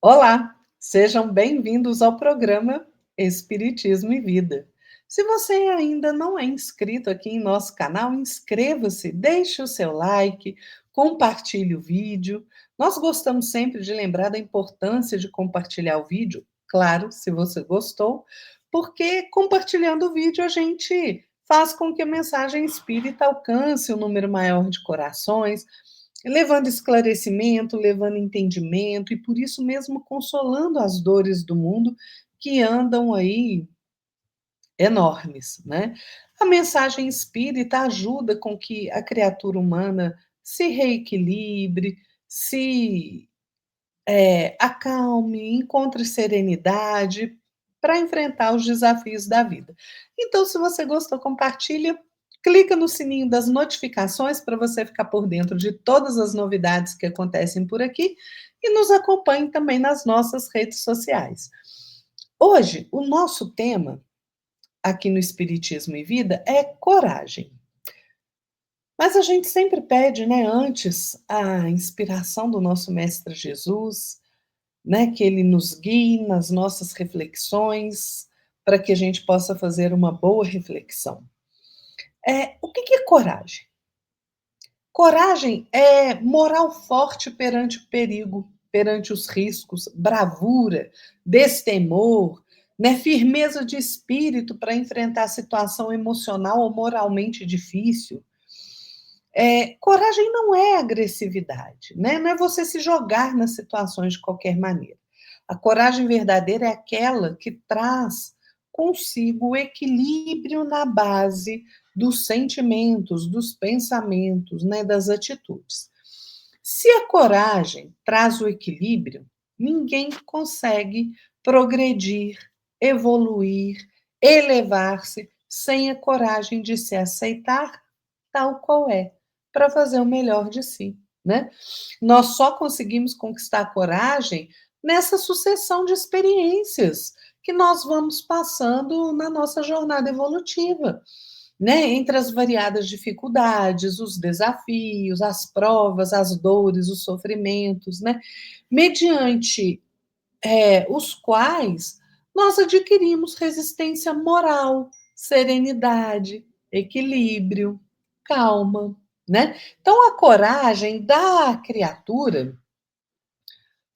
Olá, sejam bem-vindos ao programa Espiritismo e Vida. Se você ainda não é inscrito aqui em nosso canal, inscreva-se, deixe o seu like, compartilhe o vídeo. Nós gostamos sempre de lembrar da importância de compartilhar o vídeo, claro, se você gostou, porque compartilhando o vídeo a gente faz com que a mensagem espírita alcance um número maior de corações, levando esclarecimento, levando entendimento e por isso mesmo consolando as dores do mundo que andam aí enormes, né? A mensagem espírita ajuda com que a criatura humana se reequilibre, se acalme, encontre serenidade para enfrentar os desafios da vida. Então, se você gostou, compartilha, clica no sininho das notificações para você ficar por dentro de todas as novidades que acontecem por aqui e nos acompanhe também nas nossas redes sociais. Hoje, o nosso tema aqui no Espiritismo e Vida é coragem. Mas a gente sempre pede, né, antes a inspiração do nosso Mestre Jesus, né, que ele nos guie nas nossas reflexões, para que a gente possa fazer uma boa reflexão. O que é coragem? Coragem é moral forte perante o perigo, perante os riscos, bravura, destemor, né, firmeza de espírito para enfrentar a situação emocional ou moralmente difícil. Coragem não é agressividade, né? Não é você se jogar nas situações de qualquer maneira. A coragem verdadeira é aquela que traz consigo o equilíbrio na base dos sentimentos, dos pensamentos, né, das atitudes. Se a coragem traz o equilíbrio, ninguém consegue progredir, evoluir, elevar-se sem a coragem de se aceitar tal qual é, para fazer o melhor de si, né? Nós só conseguimos conquistar a coragem nessa sucessão de experiências que nós vamos passando na nossa jornada evolutiva, né? Entre as variadas dificuldades, os desafios, as provas, as dores, os sofrimentos, né? Mediante os quais nós adquirimos resistência moral, serenidade, equilíbrio, calma, né? Então, a coragem dá à criatura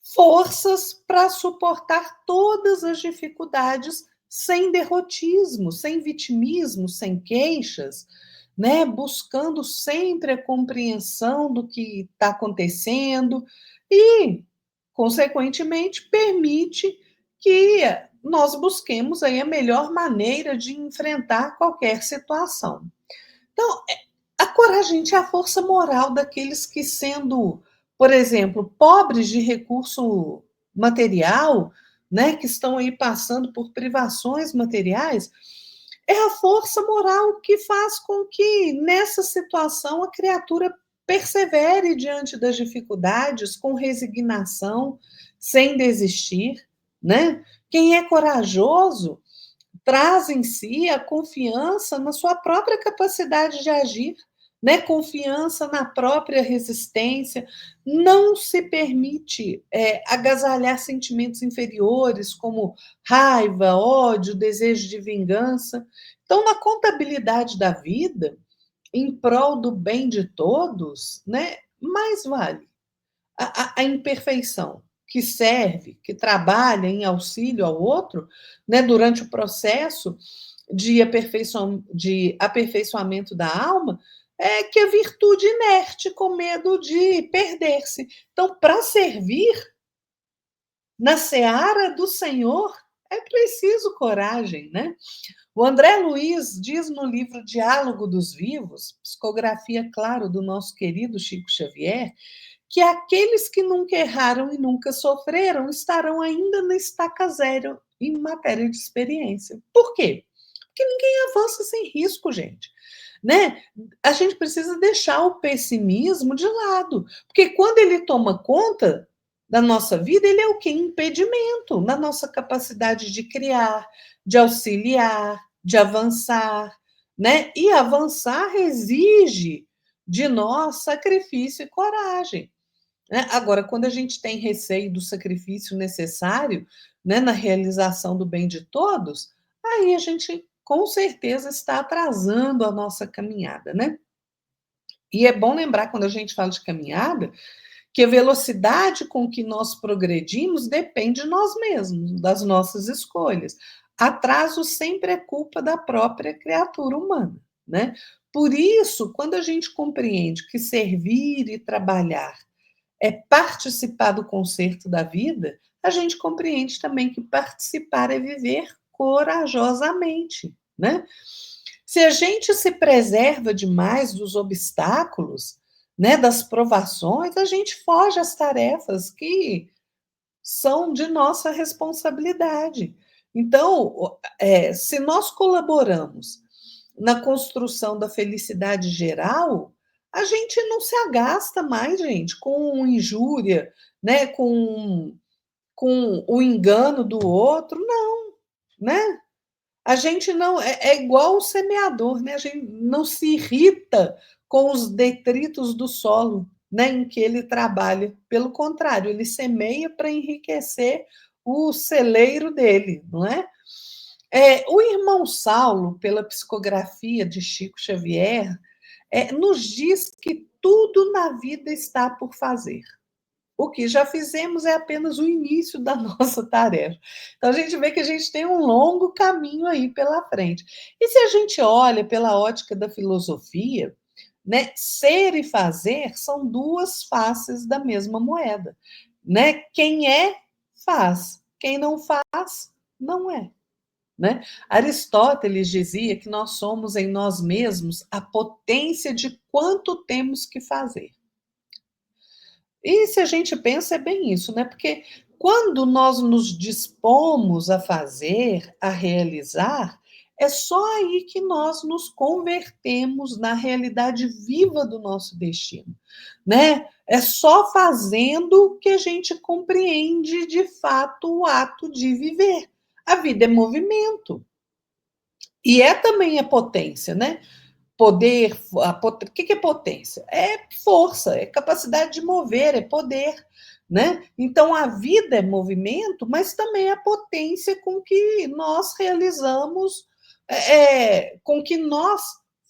forças para suportar todas as dificuldades sem derrotismo, sem vitimismo, sem queixas, né? Buscando sempre a compreensão do que está acontecendo e, consequentemente, permite que nós busquemos aí a melhor maneira de enfrentar qualquer situação. Então, a coragem é a força moral daqueles que, sendo, por exemplo, pobres de recurso material, né, que estão aí passando por privações materiais, é a força moral que faz com que, nessa situação, a criatura persevere diante das dificuldades com resignação, sem desistir, né? Quem é corajoso traz em si a confiança na sua própria capacidade de agir, né? Confiança na própria resistência, não se permite agasalhar sentimentos inferiores como raiva, ódio, desejo de vingança. Então, na contabilidade da vida, em prol do bem de todos, né? Mais vale a imperfeição, que serve, que trabalha em auxílio ao outro, né, durante o processo de aperfeiçoamento da alma, é que a virtude inerte, com medo de perder-se. Então, para servir na seara do Senhor, é preciso coragem, né? O André Luiz diz no livro Diálogo dos Vivos, psicografia, claro, do nosso querido Chico Xavier, que aqueles que nunca erraram e nunca sofreram estarão ainda na estaca zero em matéria de experiência. Por quê? Porque ninguém avança sem risco, gente. Né? A gente precisa deixar o pessimismo de lado, porque quando ele toma conta da nossa vida, ele é o que? Impedimento na nossa capacidade de criar, de auxiliar, de avançar, né? E avançar exige de nós sacrifício e coragem. né? Agora, quando a gente tem receio do sacrifício necessário, né, na realização do bem de todos, aí a gente com certeza está atrasando a nossa caminhada, né? E é bom lembrar, quando a gente fala de caminhada, que a velocidade com que nós progredimos depende de nós mesmos, das nossas escolhas. Atraso sempre é culpa da própria criatura humana, né? Por isso, quando a gente compreende que servir e trabalhar é participar do concerto da vida, a gente compreende também que participar é viver corajosamente, né? Se a gente se preserva demais dos obstáculos, né, das provações, a gente foge às tarefas que são de nossa responsabilidade. Então, se nós colaboramos na construção da felicidade geral, a gente não se agasta mais, gente, com injúria, né, com o engano do outro, não, né? A gente não é igual o semeador, né? A gente não se irrita com os detritos do solo, né, em que ele trabalha. Pelo contrário, ele semeia para enriquecer o celeiro dele, não é? O irmão Saulo, pela psicografia de Chico Xavier, nos diz que tudo na vida está por fazer. O que já fizemos é apenas o início da nossa tarefa. Então, a gente vê que a gente tem um longo caminho aí pela frente. E se a gente olha pela ótica da filosofia, né, ser e fazer são duas faces da mesma moeda. Né? Quem é, faz. Quem não faz, não é. Né? Aristóteles dizia que nós somos em nós mesmos a potência de quanto temos que fazer. E se a gente pensa, é bem isso, né? Porque quando nós nos dispomos a fazer, a realizar, é só aí que nós nos convertemos na realidade viva do nosso destino, né? É só fazendo que a gente compreende de fato o ato de viver. A vida é movimento. E é também a potência, né? Poder, o que é potência? É força, é capacidade de mover, é poder, né? Então a vida é movimento, mas também é a potência com que nós realizamos, com que nós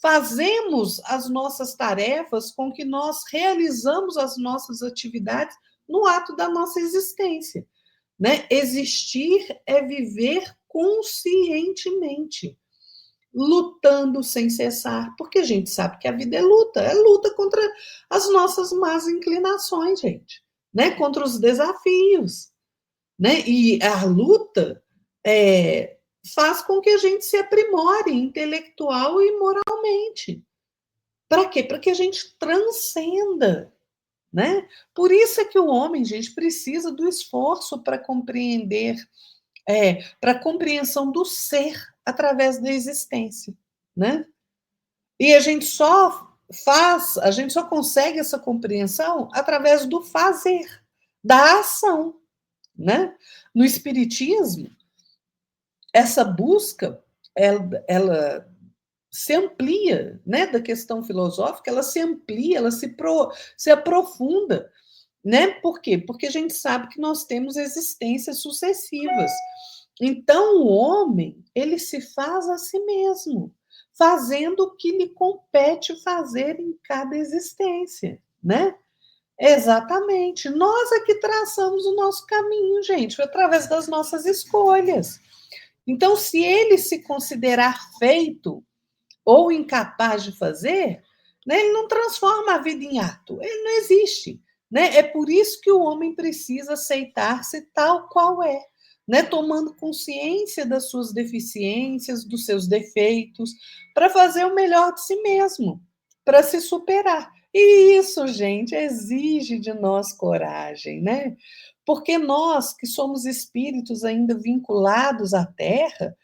fazemos as nossas tarefas, com que nós realizamos as nossas atividades no ato da nossa existência, né? Existir é viver conscientemente, lutando sem cessar, porque a gente sabe que a vida é luta contra as nossas más inclinações, gente, né? Contra os desafios, né? E a luta faz com que a gente se aprimore intelectual e moralmente. Para quê? Para que a gente transcenda, né? Por isso é que o homem, gente, precisa do esforço para compreender, para a compreensão do ser através da existência, né? E a gente só consegue essa compreensão através do fazer, da ação, né? No espiritismo, essa busca ela se amplia, né, da questão filosófica, ela se amplia, ela se aprofunda, né? Por quê? Porque a gente sabe que nós temos existências sucessivas. Então, o homem, ele se faz a si mesmo, fazendo o que lhe compete fazer em cada existência, né? Exatamente. Nós é que traçamos o nosso caminho, gente, através das nossas escolhas. Então, se ele se considerar feito ou incapaz de fazer, né, ele não transforma a vida em ato, ele não existe. Né? É por isso que o homem precisa aceitar-se tal qual é, né? Tomando consciência das suas deficiências, dos seus defeitos, para fazer o melhor de si mesmo, para se superar. E isso, gente, exige de nós coragem, né? Porque nós, que somos espíritos ainda vinculados à Terra,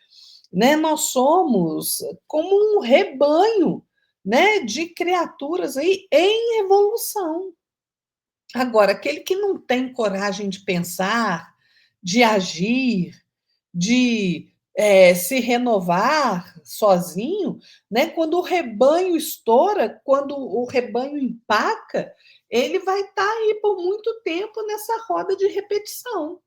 né, nós somos como um rebanho, né, de criaturas aí em evolução. Agora, aquele que não tem coragem de pensar, de agir, de se renovar sozinho, né? Quando o rebanho estoura, quando o rebanho empaca, ele vai estar aí por muito tempo nessa roda de repetição,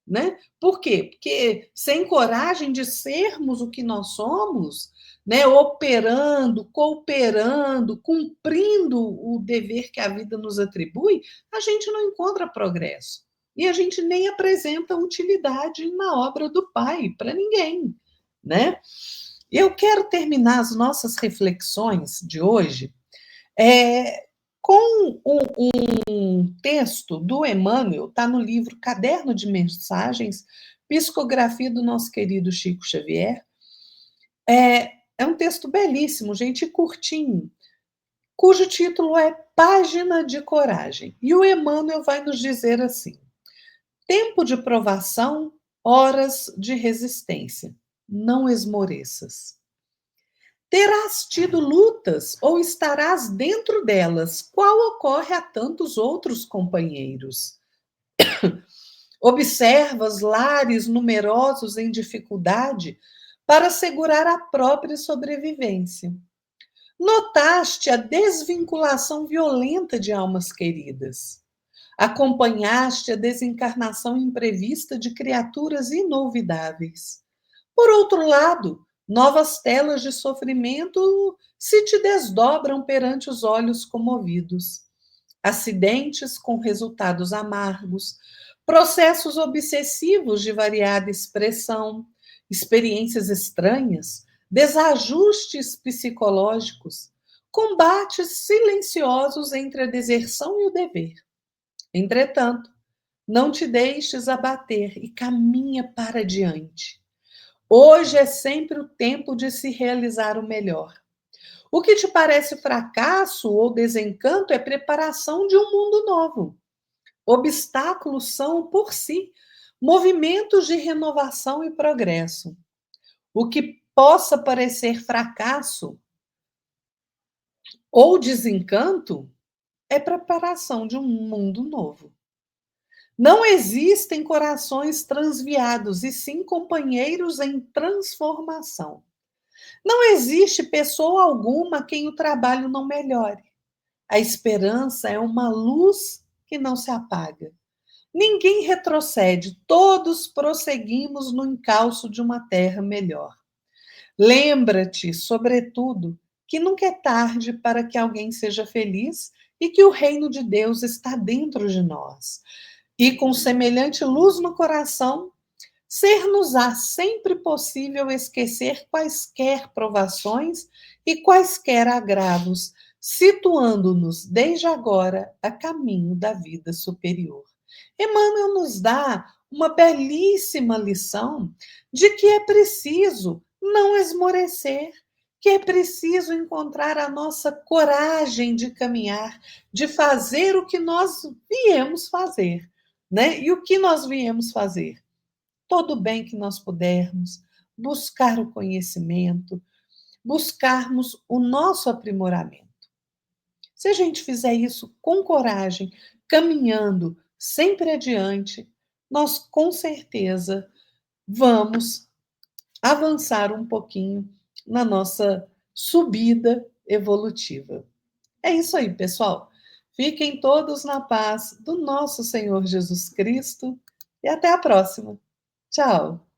né? Por quê? Porque sem coragem de sermos o que nós somos, né, operando, cooperando, cumprindo o dever que a vida nos atribui, a gente não encontra progresso. E a gente nem apresenta utilidade na obra do Pai para ninguém, né? Eu quero terminar as nossas reflexões de hoje com um texto do Emmanuel, está no livro Caderno de Mensagens, Psicografia do nosso querido Chico Xavier. É um texto belíssimo, gente, curtinho, cujo título é Página de Coragem. E o Emmanuel vai nos dizer assim: tempo de provação, horas de resistência. Não esmoreças. Terás tido lutas ou estarás dentro delas, qual ocorre a tantos outros companheiros. Observas lares numerosos em dificuldade para assegurar a própria sobrevivência. Notaste a desvinculação violenta de almas queridas. Acompanhaste a desencarnação imprevista de criaturas inolvidáveis. Por outro lado, novas telas de sofrimento se te desdobram perante os olhos comovidos. Acidentes com resultados amargos, processos obsessivos de variada expressão, experiências estranhas, desajustes psicológicos, combates silenciosos entre a deserção e o dever. Entretanto, não te deixes abater e caminha para diante. Hoje é sempre o tempo de se realizar o melhor. O que te parece fracasso ou desencanto é preparação de um mundo novo. Obstáculos são, por si, movimentos de renovação e progresso. O que possa parecer fracasso ou desencanto é preparação de um mundo novo. Não existem corações transviados, e sim companheiros em transformação. Não existe pessoa alguma a quem o trabalho não melhore. A esperança é uma luz que não se apaga. Ninguém retrocede, todos prosseguimos no encalço de uma terra melhor. Lembra-te, sobretudo, que nunca é tarde para que alguém seja feliz e que o reino de Deus está dentro de nós. E com semelhante luz no coração, ser-nos-á sempre possível esquecer quaisquer provações e quaisquer agravos, situando-nos desde agora a caminho da vida superior. Emmanuel nos dá uma belíssima lição de que é preciso não esmorecer, que é preciso encontrar a nossa coragem de caminhar, de fazer o que nós viemos fazer, né? E o que nós viemos fazer? Todo o bem que nós pudermos, buscar o conhecimento, buscarmos o nosso aprimoramento. Se a gente fizer isso com coragem, caminhando sempre adiante, nós com certeza vamos avançar um pouquinho na nossa subida evolutiva. É isso aí, pessoal. Fiquem todos na paz do nosso Senhor Jesus Cristo e até a próxima. Tchau!